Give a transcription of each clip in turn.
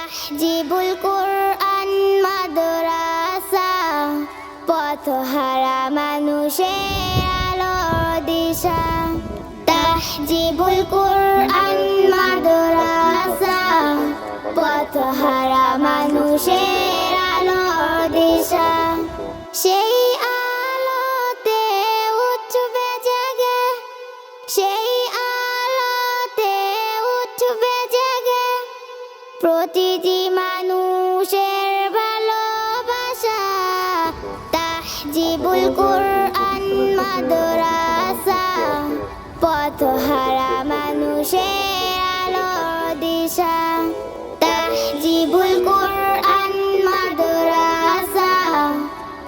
তাহজিবুল কোরআন মাদ্রাসা, পথহারা মানুষের আলোর দিশা। তাহজিবুল কোরআন মাদ্রাসা, পথহারা মানুষের আলোর দিশা। সেই আলোতে উঠবে জেগে, সেই আলোতে উঠবে জেগে প্রতিটি মানুষের ভালোবাসা। তাহজিবুল কোরআন মাদ্রাসা, পথহারা মানুষের আলোর দিশা। তাহজিবুল কোরআন মাদ্রাসা,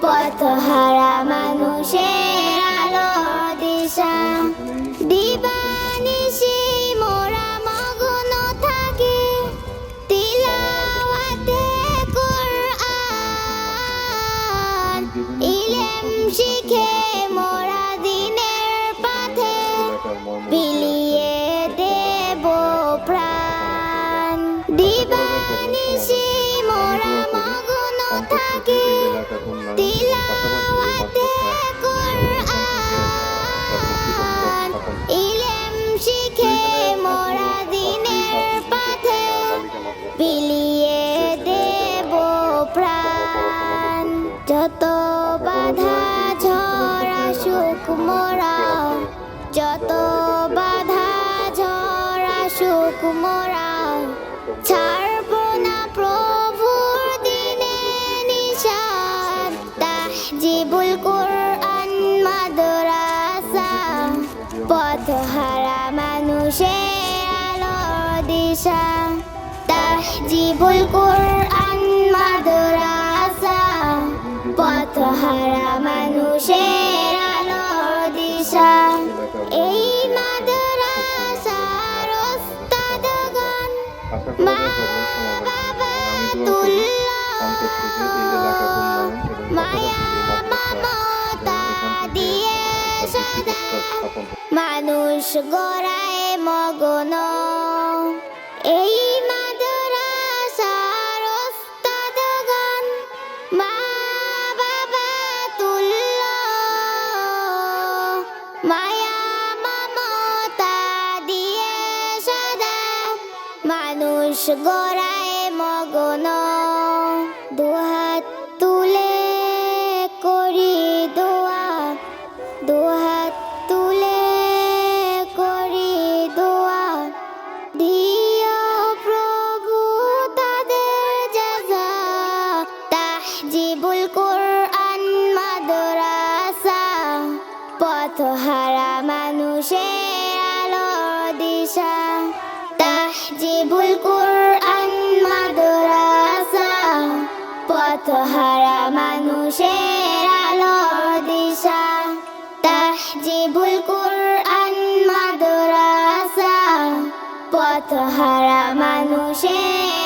পথহারা মানুষের আলোর দিশা। দিবানিশি মোরা মগ্ন থাকি তিলাওয়াতে কোরআন, ইলম শিখে মোরা দিনের পথে বিলিয়ে দেব প্রাণ। দিবানিশি মোরা মগ্ন থাকি তিলাওয়াতে কোরআন, ইলম শিখে মোরা দিনের পথে বিলিয়ে দেব প্রাণ। যত বাধা ঝড় আসুক মোরা, যত বাধা ঝড় আসুক মোরা ছাড়ব না প্রভুর দিনে নিশান। তাহজিবুল কোরআন মাদ্রাসা, পথহারা মানুষের আলোর দিশা। তাহজিবুল কোরআন মাদ্রাসা, পথহারা মানুষের আলোর দিশা। এই মাদ্রাসার ওস্তাদগণ মা বাবা মায়া মমতা দিয়ে সদা মানুষ গড়ায় মগ্ন। এই মাদ্রাসার ওস্তাদগণ মা বাবা মায়া মমতা দিয়ে সদা মানুষ গড়ায় মগ্ন। দুহাত তুলে করি দোয়া, দুহাত তুলে করি দোয়া, দিও প্রভু তাদের জাযা। তাহজিবুল কোরআন মাদ্রাসা, পথহারা মানুষের আলোর দিশা। তাহজিবুল কোরআন মাদ্রাসা, পথহারা মানুষের আলোর দিশা। তাহজিবুল কোরআন মাদ্রাসা, পথহারা মানুষের